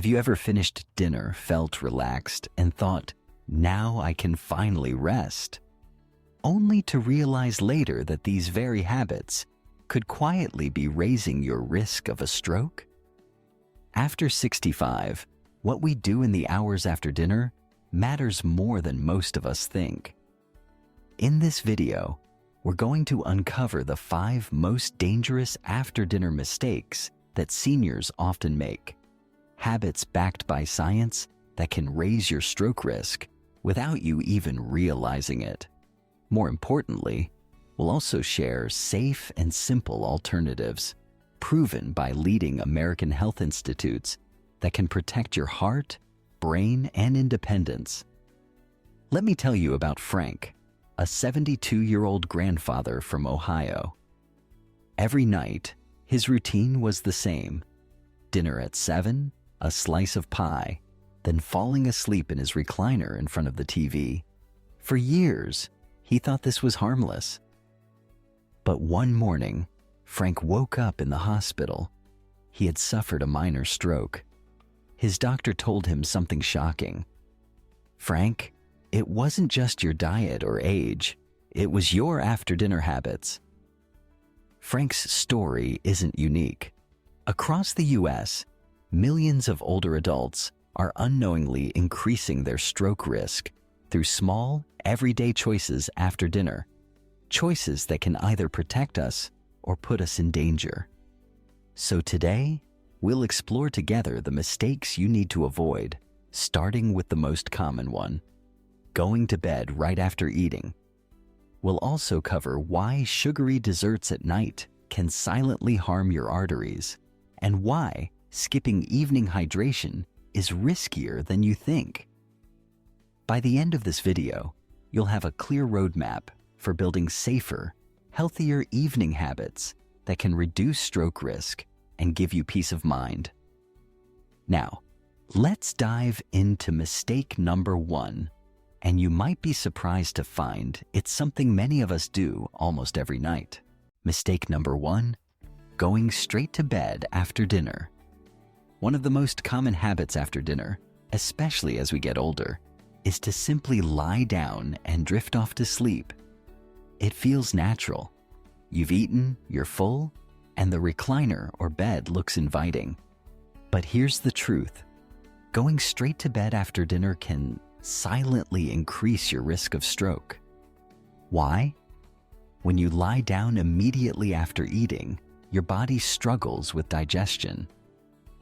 Have you ever finished dinner, felt relaxed, and thought, now I can finally rest? Only to realize later that these very habits could quietly be raising your risk of a stroke? After 65, what we do in the hours after dinner matters more than most of us think. In this video, we're going to uncover the 5 most dangerous after-dinner mistakes that seniors often make. Habits backed by science that can raise your stroke risk without you even realizing it. More importantly, we'll also share safe and simple alternatives proven by leading American health institutes that can protect your heart, brain, and independence. Let me tell you about Frank, a 72-year-old grandfather from Ohio. Every night, his routine was the same: dinner at 7, a slice of pie, then falling asleep in his recliner in front of the TV. For years, he thought this was harmless. But one morning, Frank woke up in the hospital. He had suffered a minor stroke. His doctor told him something shocking. "Frank, it wasn't just your diet or age, it was your after-dinner habits." Frank's story isn't unique. Across the US, millions of older adults are unknowingly increasing their stroke risk through small, everyday choices after dinner, choices that can either protect us or put us in danger. So today, we'll explore together the mistakes you need to avoid, starting with the most common one: going to bed right after eating. We'll also cover why sugary desserts at night can silently harm your arteries, and why skipping evening hydration is riskier than you think. By the end of this video, you'll have a clear roadmap for building safer, healthier evening habits that can reduce stroke risk and give you peace of mind. Now, let's dive into mistake number 1, and you might be surprised to find it's something many of us do almost every night. Mistake number 1, going straight to bed after dinner. One of the most common habits after dinner, especially as we get older, is to simply lie down and drift off to sleep. It feels natural. You've eaten, you're full, and the recliner or bed looks inviting. But here's the truth: going straight to bed after dinner can silently increase your risk of stroke. Why? When you lie down immediately after eating, your body struggles with digestion.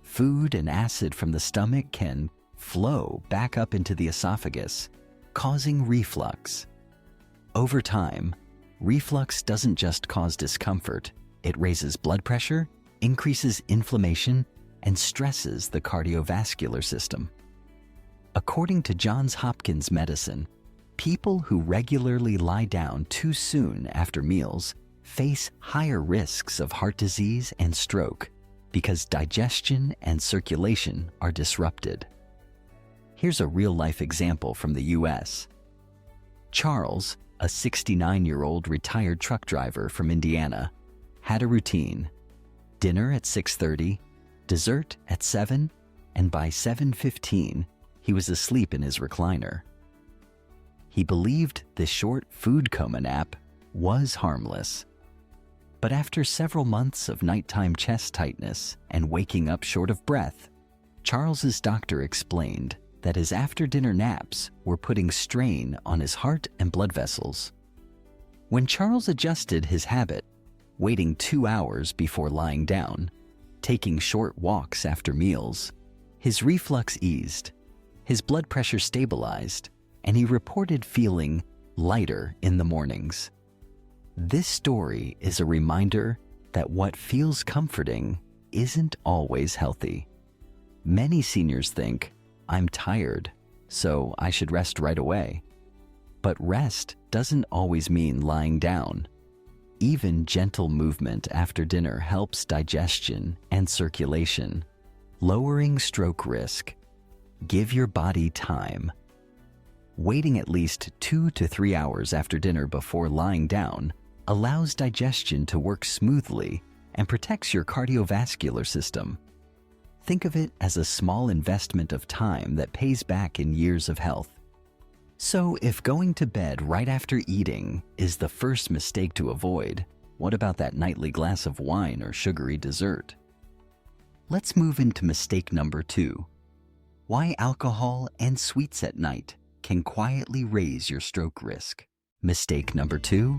Food and acid from the stomach can flow back up into the esophagus, causing reflux. Over time, reflux doesn't just cause discomfort, it raises blood pressure, increases inflammation, and stresses the cardiovascular system. According to Johns Hopkins Medicine, people who regularly lie down too soon after meals face higher risks of heart disease and stroke because digestion and circulation are disrupted. Here's a real-life example from the US. Charles, a 69-year-old retired truck driver from Indiana, had a routine: dinner at 6:30, dessert at 7, and by 7:15, he was asleep in his recliner. He believed the short food coma nap was harmless. But after several months of nighttime chest tightness and waking up short of breath, Charles's doctor explained that his after-dinner naps were putting strain on his heart and blood vessels. When Charles adjusted his habit, waiting 2 hours before lying down, taking short walks after meals, his reflux eased, his blood pressure stabilized, and he reported feeling lighter in the mornings. This story is a reminder that what feels comforting isn't always healthy. Many seniors think, "I'm tired, so I should rest right away." But rest doesn't always mean lying down. Even gentle movement after dinner helps digestion and circulation, lowering stroke risk. Give your body time. Waiting at least 2 to 3 hours after dinner before lying down allows digestion to work smoothly and protects your cardiovascular system. Think of it as a small investment of time that pays back in years of health. So if going to bed right after eating is the first mistake to avoid, what about that nightly glass of wine or sugary dessert? Let's move into mistake number 2. Why alcohol and sweets at night can quietly raise your stroke risk. Mistake number 2.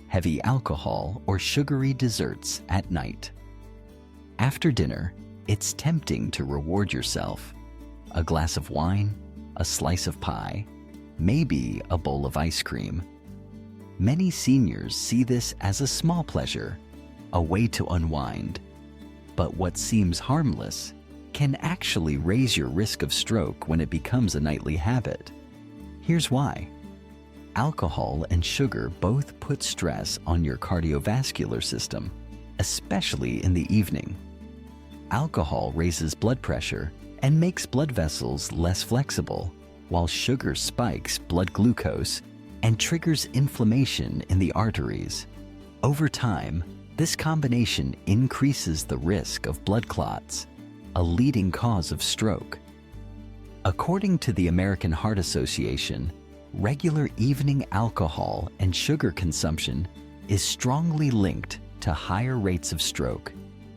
Heavy alcohol or sugary desserts at night. After dinner, it's tempting to reward yourself. A glass of wine, a slice of pie, maybe a bowl of ice cream. Many seniors see this as a small pleasure, a way to unwind. But what seems harmless can actually raise your risk of stroke when it becomes a nightly habit. Here's why. Alcohol and sugar both put stress on your cardiovascular system, especially in the evening. Alcohol raises blood pressure and makes blood vessels less flexible, while sugar spikes blood glucose and triggers inflammation in the arteries. Over time, this combination increases the risk of blood clots, a leading cause of stroke. According to the American Heart Association, regular evening alcohol and sugar consumption is strongly linked to higher rates of stroke,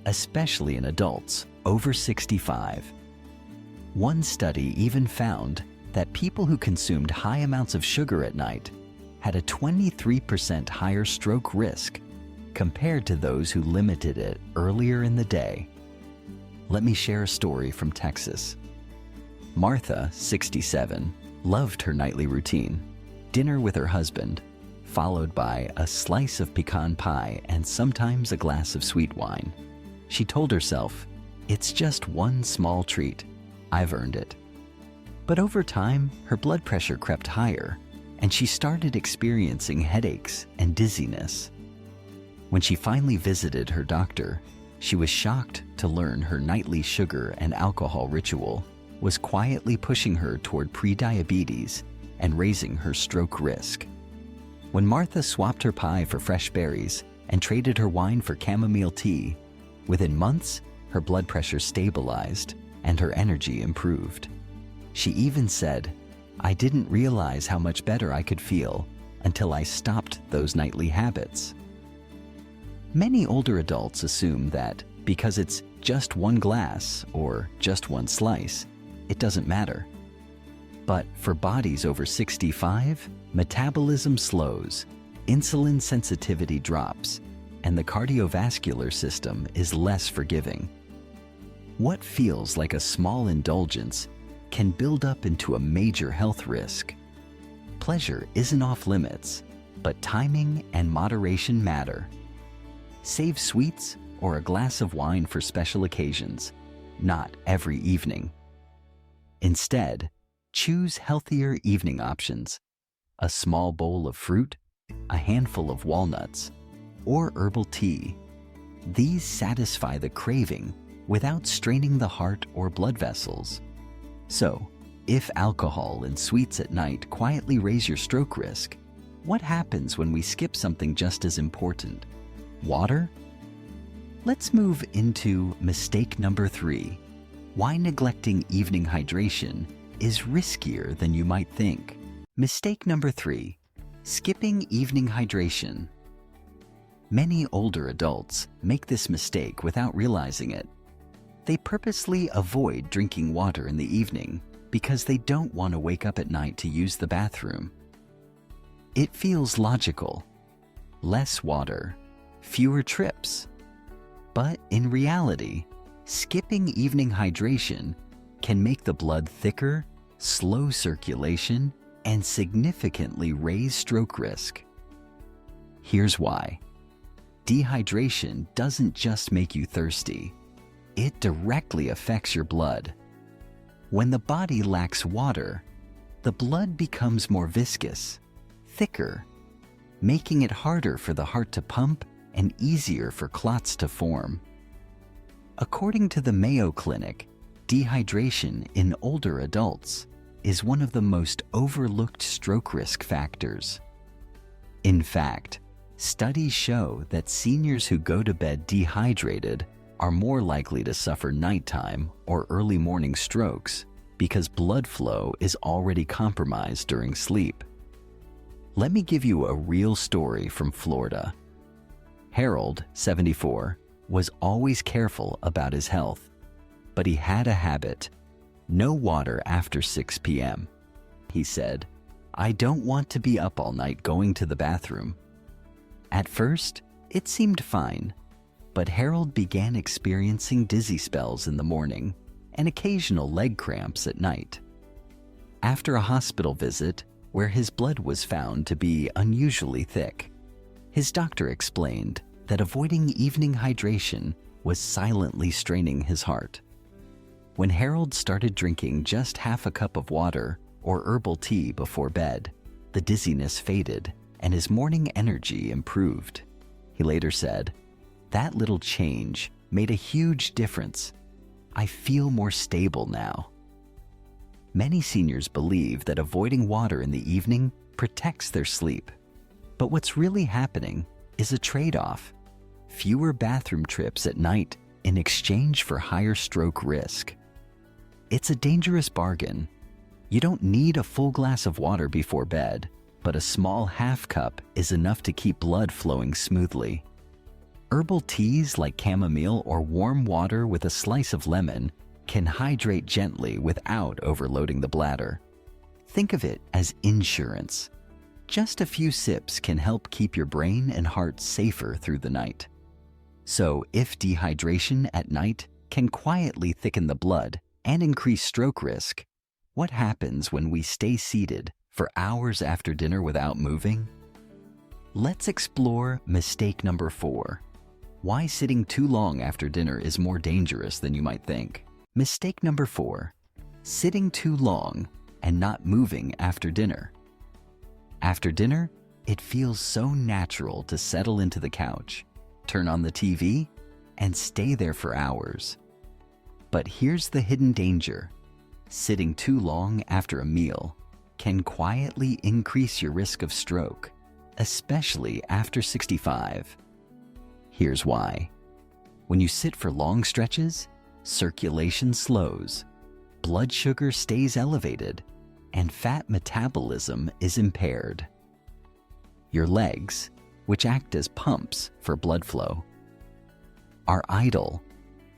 especially in adults over 65. One study even found that people who consumed high amounts of sugar at night had a 23% higher stroke risk compared to those who limited it earlier in the day. Let me share a story from Texas. Martha, 67, loved her nightly routine: dinner with her husband, followed by a slice of pecan pie and sometimes a glass of sweet wine. She told herself, "It's just one small treat. I've earned it." But over time, her blood pressure crept higher, and she started experiencing headaches and dizziness. When she finally visited her doctor, she was shocked to learn her nightly sugar and alcohol ritual was quietly pushing her toward prediabetes and raising her stroke risk. When Martha swapped her pie for fresh berries and traded her wine for chamomile tea, within months, her blood pressure stabilized and her energy improved. She even said, "I didn't realize how much better I could feel until I stopped those nightly habits." Many older adults assume that because it's just one glass or just one slice, it doesn't matter. But for bodies over 65, metabolism slows, insulin sensitivity drops, and the cardiovascular system is less forgiving. What feels like a small indulgence can build up into a major health risk. Pleasure isn't off limits, but timing and moderation matter. Save sweets or a glass of wine for special occasions, not every evening. Instead, choose healthier evening options: a small bowl of fruit, a handful of walnuts, or herbal tea. These satisfy the craving without straining the heart or blood vessels. So, if alcohol and sweets at night quietly raise your stroke risk, what happens when we skip something just as important? Water? Let's move into mistake number 3. Why neglecting evening hydration is riskier than you might think. Mistake number 3. Skipping evening hydration. Many older adults make this mistake without realizing it. They purposely avoid drinking water in the evening because they don't want to wake up at night to use the bathroom. It feels logical. Less water, fewer trips. But in reality, skipping evening hydration can make the blood thicker, slow circulation, and significantly raise stroke risk. Here's why. Dehydration doesn't just make you thirsty. It directly affects your blood. When the body lacks water, the blood becomes more viscous, thicker, making it harder for the heart to pump and easier for clots to form. According to the Mayo Clinic, dehydration in older adults is one of the most overlooked stroke risk factors. In fact, studies show that seniors who go to bed dehydrated are more likely to suffer nighttime or early morning strokes because blood flow is already compromised during sleep. Let me give you a real story from Florida. Harold, 74, was always careful about his health, but he had a habit: no water after 6 p.m. He said, "I don't want to be up all night going to the bathroom." At first, it seemed fine, but Harold began experiencing dizzy spells in the morning and occasional leg cramps at night. After a hospital visit where his blood was found to be unusually thick, his doctor explained that avoiding evening hydration was silently straining his heart. When Harold started drinking just half a cup of water or herbal tea before bed, the dizziness faded and his morning energy improved. He later said, "That little change made a huge difference. I feel more stable now." Many seniors believe that avoiding water in the evening protects their sleep. But what's really happening is a trade-off: fewer bathroom trips at night in exchange for higher stroke risk. It's a dangerous bargain. You don't need a full glass of water before bed, but a small half cup is enough to keep blood flowing smoothly. Herbal teas like chamomile or warm water with a slice of lemon can hydrate gently without overloading the bladder. Think of it as insurance. Just a few sips can help keep your brain and heart safer through the night. So, if dehydration at night can quietly thicken the blood and increase stroke risk, what happens when we stay seated for hours after dinner without moving? Let's explore mistake number 4. Why sitting too long after dinner is more dangerous than you might think. Mistake number 4: sitting too long and not moving after dinner. After dinner, it feels so natural to settle into the couch, turn on the TV, and stay there for hours. But here's the hidden danger: sitting too long after a meal can quietly increase your risk of stroke, especially after 65. Here's why. When you sit for long stretches, circulation slows, blood sugar stays elevated, and fat metabolism is impaired. Your legs, which act as pumps for blood flow, are idle.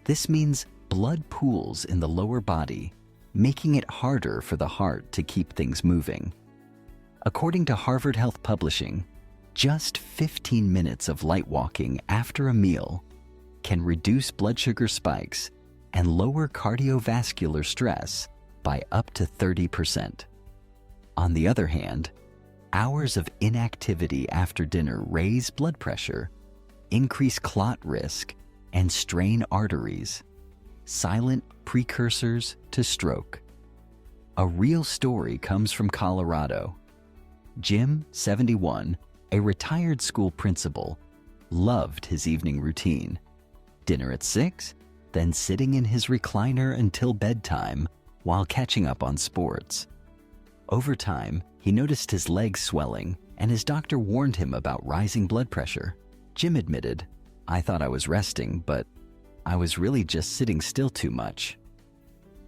This means blood pools in the lower body, making it harder for the heart to keep things moving. According to Harvard Health Publishing, just 15 minutes of light walking after a meal can reduce blood sugar spikes and lower cardiovascular stress by up to 30%. On the other hand, hours of inactivity after dinner raise blood pressure, increase clot risk, and strain arteries, silent precursors to stroke. A real story comes from Colorado. Jim, 71, a retired school principal, loved his evening routine. Dinner at 6, then sitting in his recliner until bedtime while catching up on sports. Over time, he noticed his legs swelling, and his doctor warned him about rising blood pressure. Jim admitted, "I thought I was resting, but I was really just sitting still too much."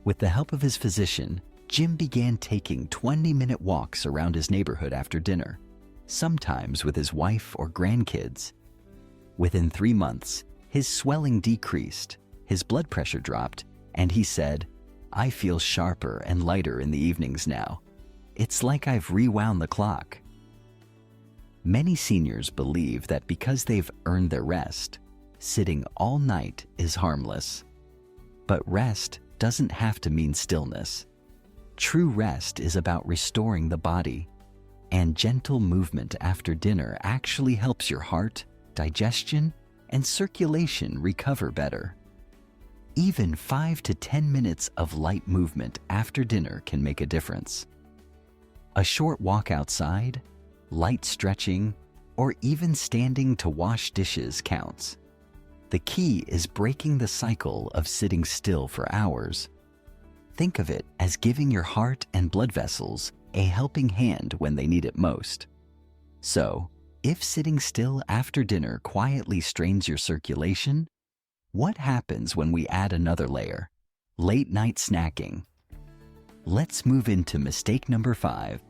With the help of his physician, Jim began taking 20-minute walks around his neighborhood after dinner, sometimes with his wife or grandkids. Within 3 months, his swelling decreased, his blood pressure dropped, and he said, "I feel sharper and lighter in the evenings now. It's like I've rewound the clock." Many seniors believe that because they've earned their rest, sitting all night is harmless. But rest doesn't have to mean stillness. True rest is about restoring the body, and gentle movement after dinner actually helps your heart, digestion, and circulation recover better. Even 5 to 10 minutes of light movement after dinner can make a difference. A short walk outside, light stretching, or even standing to wash dishes counts. The key is breaking the cycle of sitting still for hours. Think of it as giving your heart and blood vessels a helping hand when they need it most. So, if sitting still after dinner quietly strains your circulation, What happens when we add another layer? Late night snacking. Let's move into mistake number 5.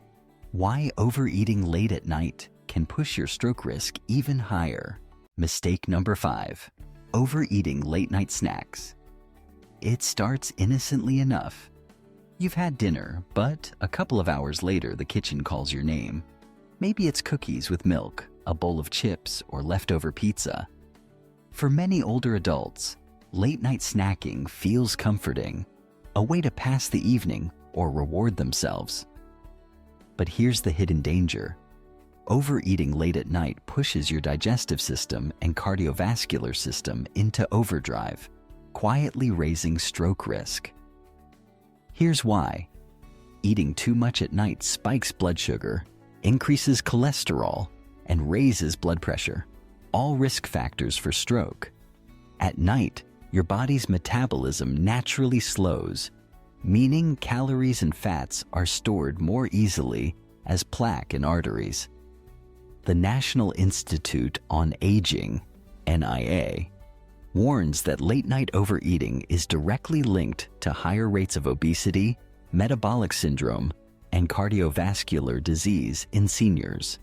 Why overeating late at night can push your stroke risk even higher. Mistake number 5. Overeating late night snacks. It starts innocently enough. You've had dinner, but a couple of hours later the kitchen calls your name. Maybe it's cookies with milk, a bowl of chips, or leftover pizza. For many older adults, late night snacking feels comforting, a way to pass the evening or reward themselves. But here's the hidden danger. Overeating late at night pushes your digestive system and cardiovascular system into overdrive, quietly raising stroke risk. Here's why. Eating too much at night spikes blood sugar, increases cholesterol, and raises blood pressure, all risk factors for stroke. At night, your body's metabolism naturally slows, meaning calories and fats are stored more easily as plaque in arteries. The National Institute on Aging, NIA, warns that late-night overeating is directly linked to higher rates of obesity, metabolic syndrome, and cardiovascular disease in seniors.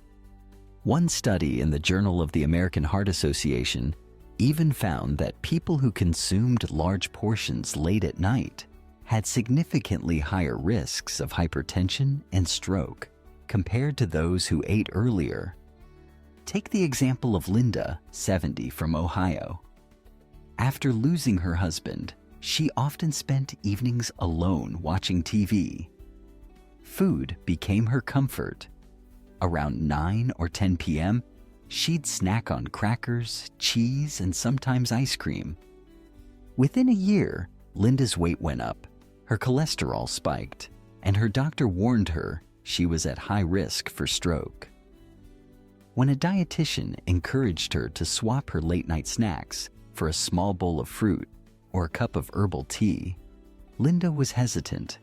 One study in the Journal of the American Heart Association even found that people who consumed large portions late at night had significantly higher risks of hypertension and stroke compared to those who ate earlier. Take the example of Linda, 70, from Ohio. After losing her husband, she often spent evenings alone watching TV. Food became her comfort. Around 9 or 10 p.m., she'd snack on crackers, cheese, and sometimes ice cream. Within a year, Linda's weight went up, her cholesterol spiked, and her doctor warned her she was at high risk for stroke. When a dietitian encouraged her to swap her late-night snacks for a small bowl of fruit or a cup of herbal tea, Linda was hesitant.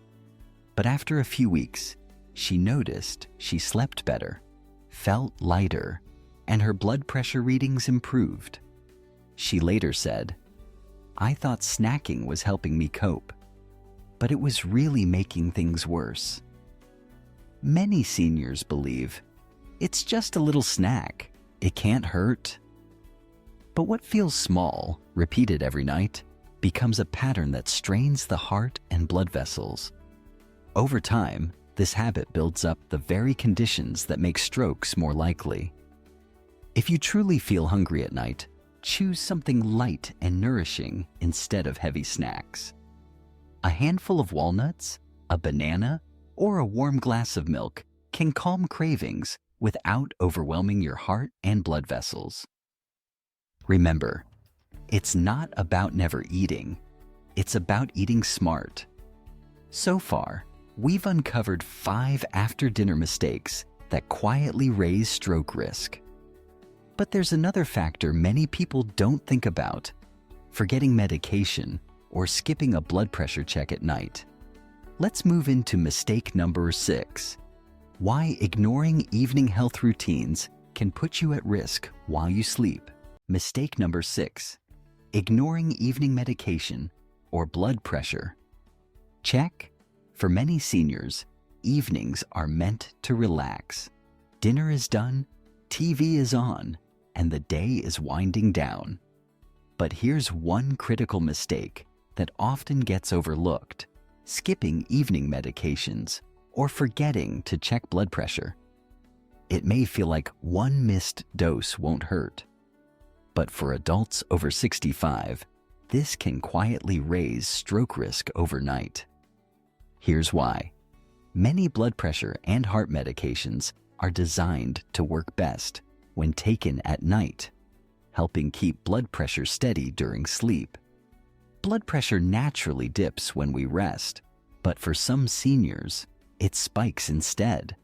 But after a few weeks, she noticed she slept better, felt lighter, and her blood pressure readings improved. She later said, "I thought snacking was helping me cope, but it was really making things worse." Many seniors believe, it's just a little snack, it can't hurt. But what feels small, repeated every night, becomes a pattern that strains the heart and blood vessels. Over time, this habit builds up the very conditions that make strokes more likely. If you truly feel hungry at night, choose something light and nourishing instead of heavy snacks. A handful of walnuts, a banana, or a warm glass of milk can calm cravings without overwhelming your heart and blood vessels. Remember, it's not about never eating, it's about eating smart. So far, we've uncovered 5 after-dinner mistakes that quietly raise stroke risk. But there's another factor many people don't think about: forgetting medication or skipping a blood pressure check at night. Let's move into mistake number 6. Why ignoring evening health routines can put you at risk while you sleep. Mistake number 6. Ignoring evening medication or blood pressure. Check. For many seniors, evenings are meant to relax. Dinner is done, TV is on, and the day is winding down. But here's one critical mistake that often gets overlooked: skipping evening medications or forgetting to check blood pressure. It may feel like one missed dose won't hurt, but for adults over 65, this can quietly raise stroke risk overnight. Here's why. Many blood pressure and heart medications are designed to work best when taken at night, helping keep blood pressure steady during sleep. Blood pressure naturally dips when we rest, but for some seniors, it spikes instead,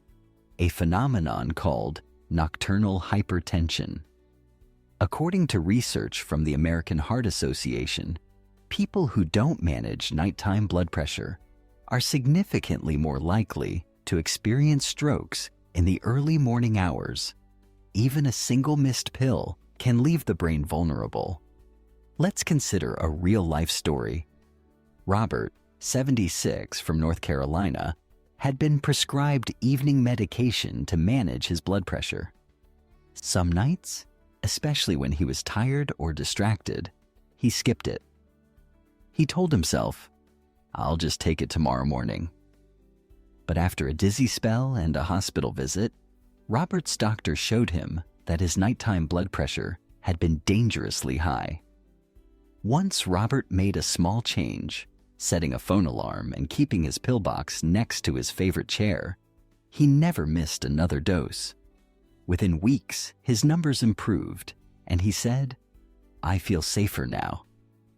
a phenomenon called nocturnal hypertension. According to research from the American Heart Association, people who don't manage nighttime blood pressure are significantly more likely to experience strokes in the early morning hours. Even a single missed pill can leave the brain vulnerable. Let's consider a real-life story. Robert, 76, from North Carolina, had been prescribed evening medication to manage his blood pressure. Some nights, especially when he was tired or distracted, he skipped it. He told himself, "I'll just take it tomorrow morning." But after a dizzy spell and a hospital visit, Robert's doctor showed him that his nighttime blood pressure had been dangerously high. Once Robert made a small change, setting a phone alarm and keeping his pill box next to his favorite chair, he never missed another dose. Within weeks, his numbers improved, and he said, "I feel safer now,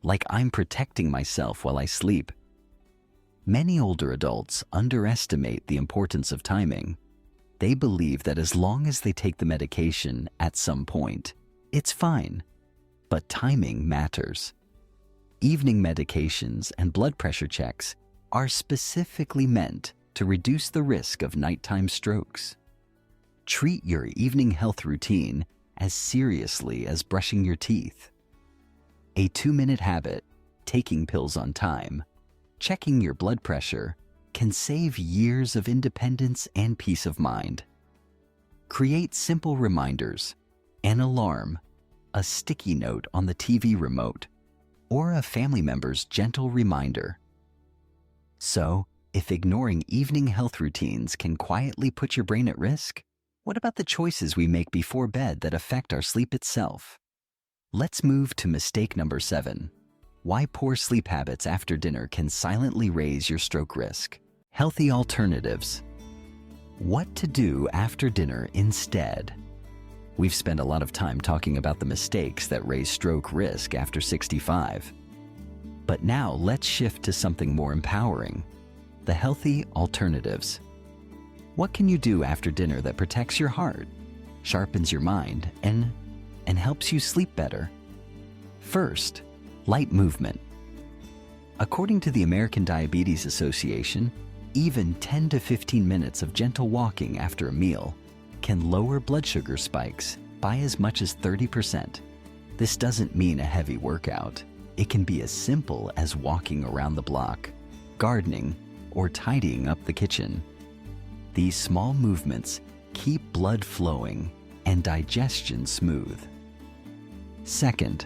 like I'm protecting myself while I sleep." Many older adults underestimate the importance of timing. They believe that as long as they take the medication at some point, it's fine. But timing matters. Evening medications and blood pressure checks are specifically meant to reduce the risk of nighttime strokes. Treat your evening health routine as seriously as brushing your teeth. A 2-minute habit, taking pills on time, checking your blood pressure, can save years of independence and peace of mind. Create simple reminders, an alarm, a sticky note on the TV remote, or a family member's gentle reminder. So, if ignoring evening health routines can quietly put your brain at risk, what about the choices we make before bed that affect our sleep itself? Let's move to mistake number 7. Why poor sleep habits after dinner can silently raise your stroke risk. Healthy alternatives. What to do after dinner instead? We've spent a lot of time talking about the mistakes that raise stroke risk after 65. But now let's shift to something more empowering: the healthy alternatives. What can you do after dinner that protects your heart, sharpens your mind, and helps you sleep better? First, light movement. According to the American Diabetes Association, even 10 to 15 minutes of gentle walking after a meal can lower blood sugar spikes by as much as 30%. This doesn't mean a heavy workout. It can be as simple as walking around the block, gardening, or tidying up the kitchen. These small movements keep blood flowing and digestion smooth. Second,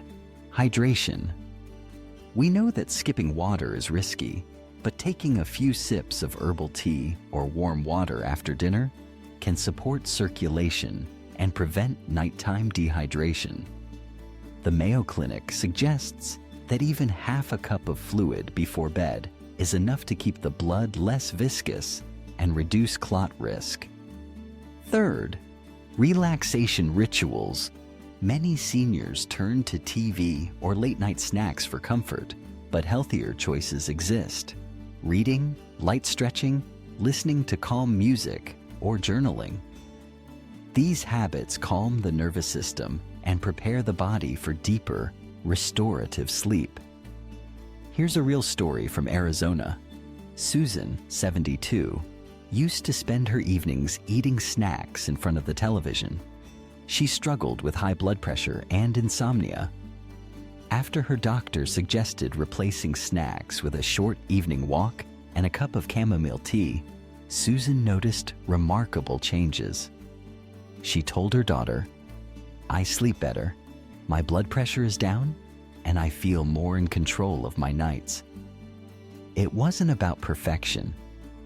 hydration. We know that skipping water is risky, but taking a few sips of herbal tea or warm water after dinner can support circulation and prevent nighttime dehydration. The Mayo Clinic suggests that even half a cup of fluid before bed is enough to keep the blood less viscous and reduce clot risk. Third, relaxation rituals. Many seniors turn to TV or late-night snacks for comfort, but healthier choices exist. Reading, light stretching, listening to calm music, or journaling. These habits calm the nervous system and prepare the body for deeper, restorative sleep. Here's a real story from Arizona. Susan, 72, used to spend her evenings eating snacks in front of the television. She struggled with high blood pressure and insomnia. After her doctor suggested replacing snacks with a short evening walk and a cup of chamomile tea, Susan noticed remarkable changes. She told her daughter, "I sleep better, my blood pressure is down, and I feel more in control of my nights." It wasn't about perfection.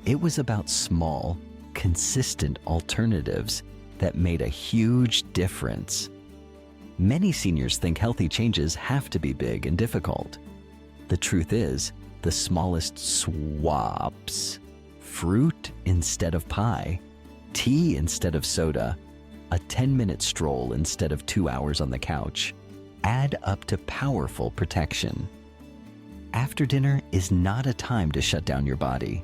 It was about small, consistent alternatives that made a huge difference. Many seniors think healthy changes have to be big and difficult. The truth is, the smallest swaps, fruit instead of pie, tea instead of soda, a 10-minute stroll instead of 2 hours on the couch, add up to powerful protection. After dinner is not a time to shut down your body.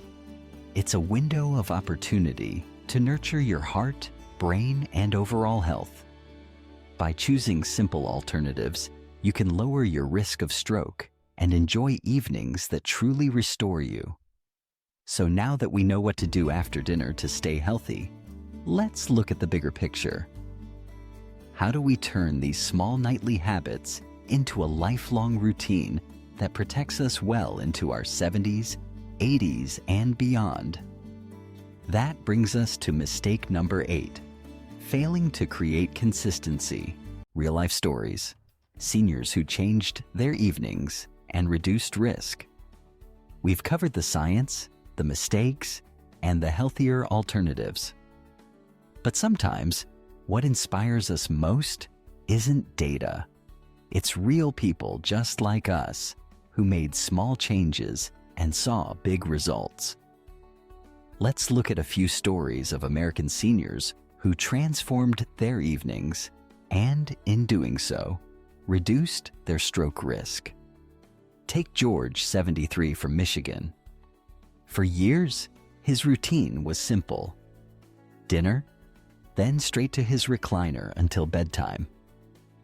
It's a window of opportunity to nurture your heart, brain, and overall health. By choosing simple alternatives, you can lower your risk of stroke and enjoy evenings that truly restore you. So now that we know what to do after dinner to stay healthy, let's look at the bigger picture. How do we turn these small nightly habits into a lifelong routine that protects us well into our 70s, 80s, and beyond. That brings us to mistake number 8, failing to create consistency. Real-life stories. Seniors who changed their evenings and reduced risk. We've covered the science, the mistakes, and the healthier alternatives. But sometimes, what inspires us most isn't data. It's real people just like us who made small changes and saw big results. Let's look at a few stories of American seniors who transformed their evenings and, in doing so, reduced their stroke risk. Take George, 73, from Michigan. For years, his routine was simple. Dinner, then straight to his recliner until bedtime.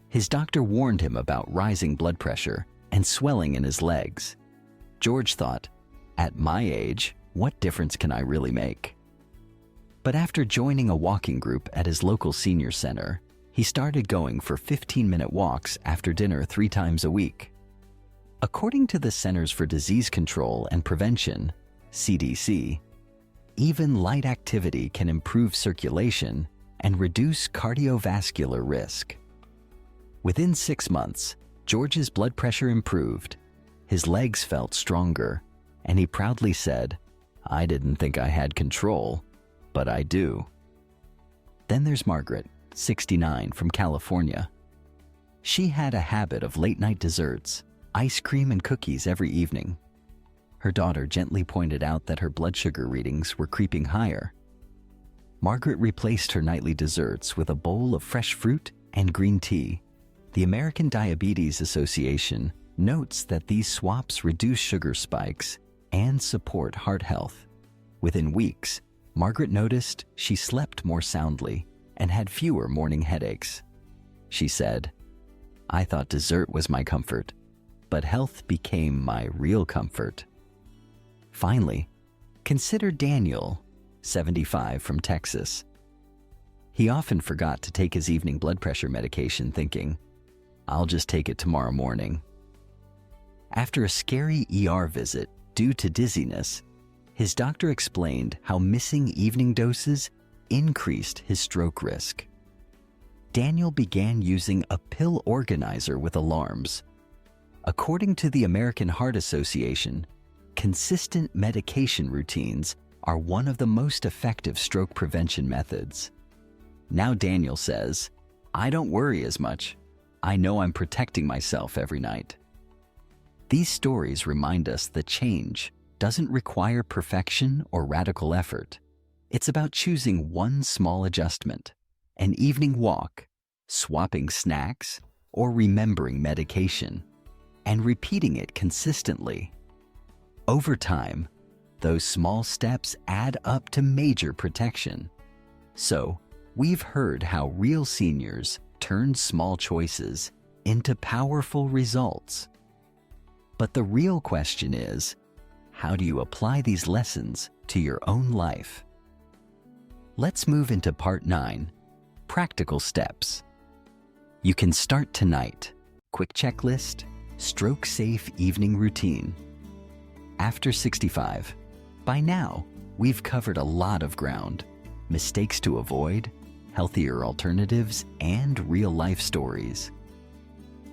His doctor warned him about rising blood pressure and swelling in his legs. George thought, at my age, what difference can I really make? But after joining a walking group at his local senior center, he started going for 15-minute walks after dinner 3 times a week. According to the Centers for Disease Control and Prevention, CDC, even light activity can improve circulation and reduce cardiovascular risk. Within 6 months, George's blood pressure improved, his legs felt stronger, and he proudly said, "I didn't think I had control, but I do." Then there's Margaret, 69, from California. She had a habit of late-night desserts, ice cream and cookies every evening. Her daughter gently pointed out that her blood sugar readings were creeping higher. Margaret replaced her nightly desserts with a bowl of fresh fruit and green tea. The American Diabetes Association notes that these swaps reduce sugar spikes and support heart health. Within weeks, Margaret noticed she slept more soundly and had fewer morning headaches. She said, "I thought dessert was my comfort, but health became my real comfort." Finally, consider Daniel, 75, from Texas. He often forgot to take his evening blood pressure medication, thinking, "I'll just take it tomorrow morning." After a scary ER visit due to dizziness, his doctor explained how missing evening doses increased his stroke risk. Daniel began using a pill organizer with alarms. According to the American Heart Association, consistent medication routines are one of the most effective stroke prevention methods. Now Daniel says, "I don't worry as much. I know I'm protecting myself every night." These stories remind us that change doesn't require perfection or radical effort. It's about choosing one small adjustment, an evening walk, swapping snacks, or remembering medication, and repeating it consistently. Over time, those small steps add up to major protection. So, we've heard how real seniors turn small choices into powerful results. But the real question is, how do you apply these lessons to your own life? Let's move into part 9, practical steps. You can start tonight. Quick checklist, stroke-safe evening routine. After 65, by now, we've covered a lot of ground. Mistakes to avoid, healthier alternatives, and real-life stories.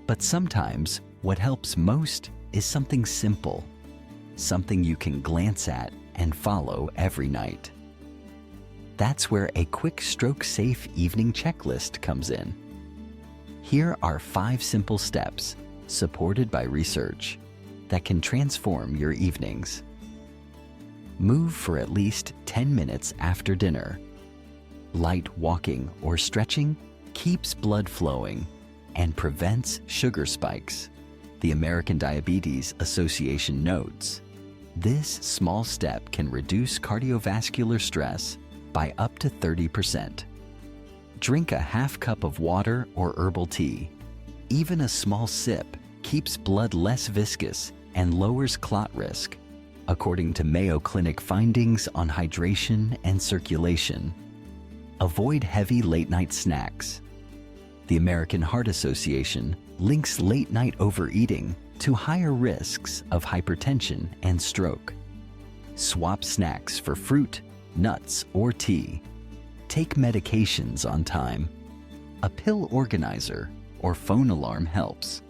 But sometimes, what helps most is something simple, something you can glance at and follow every night. That's where a quick stroke-safe evening checklist comes in. Here are 5 simple steps, supported by research, that can transform your evenings. Move for at least 10 minutes after dinner. Light walking or stretching keeps blood flowing and prevents sugar spikes. The American Diabetes Association notes, this small step can reduce cardiovascular stress by up to 30%. Drink a half cup of water or herbal tea. Even a small sip keeps blood less viscous and lowers clot risk, according to Mayo Clinic findings on hydration and circulation. Avoid heavy late-night snacks. The American Heart Association links late-night overeating to higher risks of hypertension and stroke. Swap snacks for fruit, nuts, or tea. Take medications on time. A pill organizer or phone alarm helps.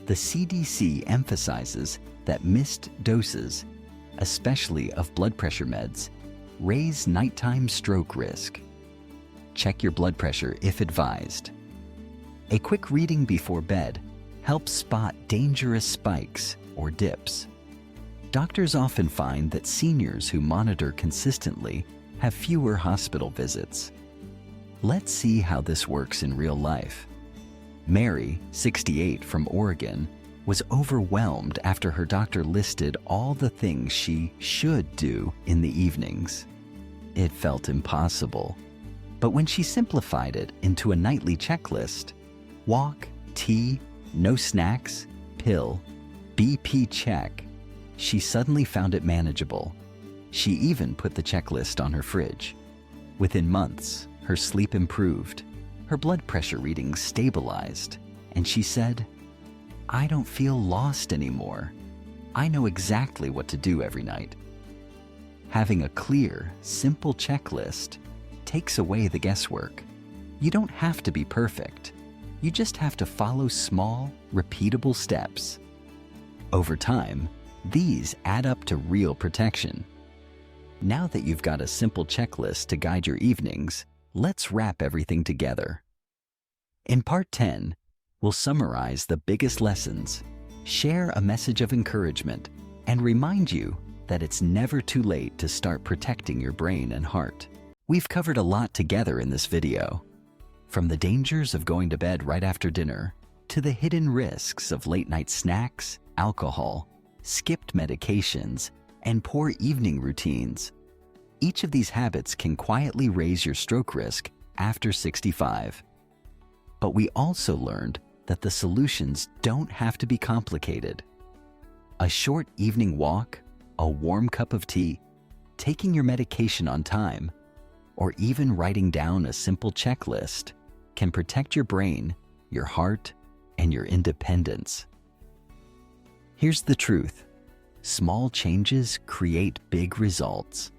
The CDC emphasizes that missed doses, especially of blood pressure meds, raise nighttime stroke risk. Check your blood pressure if advised. A quick reading before bed helps spot dangerous spikes or dips. Doctors often find that seniors who monitor consistently have fewer hospital visits. Let's see how this works in real life. Mary, 68, from Oregon, was overwhelmed after her doctor listed all the things she should do in the evenings. It felt impossible. But when she simplified it into a nightly checklist, walk, tea, no snacks, pill, BP check, she suddenly found it manageable. She even put the checklist on her fridge. Within months, her sleep improved, her blood pressure readings stabilized, and she said, "I don't feel lost anymore. I know exactly what to do every night." Having a clear, simple checklist takes away the guesswork. You don't have to be perfect. You just have to follow small, repeatable steps. Over time, these add up to real protection. Now that you've got a simple checklist to guide your evenings, let's wrap everything together. In Part 10, we'll summarize the biggest lessons, share a message of encouragement, and remind you that it's never too late to start protecting your brain and heart. We've covered a lot together in this video. From the dangers of going to bed right after dinner, to the hidden risks of late-night snacks, alcohol, skipped medications, and poor evening routines. Each of these habits can quietly raise your stroke risk after 65. But we also learned that the solutions don't have to be complicated. A short evening walk, a warm cup of tea, taking your medication on time, or even writing down a simple checklist can protect your brain, your heart, and your independence. Here's the truth. Small changes create big results.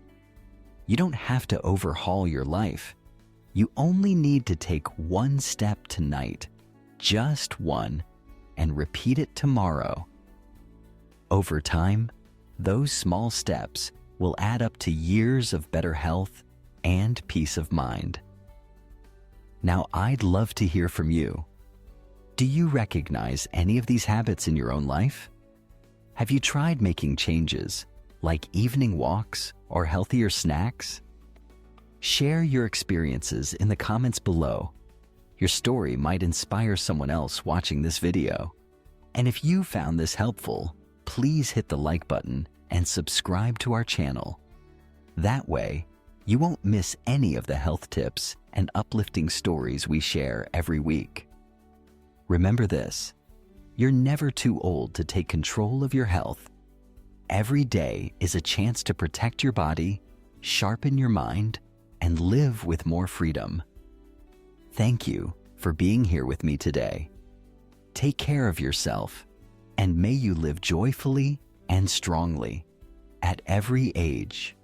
You don't have to overhaul your life. You only need to take one step tonight, just one, and repeat it tomorrow. Over time, those small steps will add up to years of better health and peace of mind. Now, I'd love to hear from you. Do you recognize any of these habits in your own life? Have you tried making changes, like evening walks or healthier snacks? Share your experiences in the comments below. Your story might inspire someone else watching this video. And if you found this helpful, please hit the like button and subscribe to our channel. That way, you won't miss any of the health tips and uplifting stories we share every week. Remember this, you're never too old to take control of your health. Every day is a chance to protect your body, sharpen your mind, and live with more freedom. Thank you for being here with me today. Take care of yourself, and may you live joyfully and strongly at every age.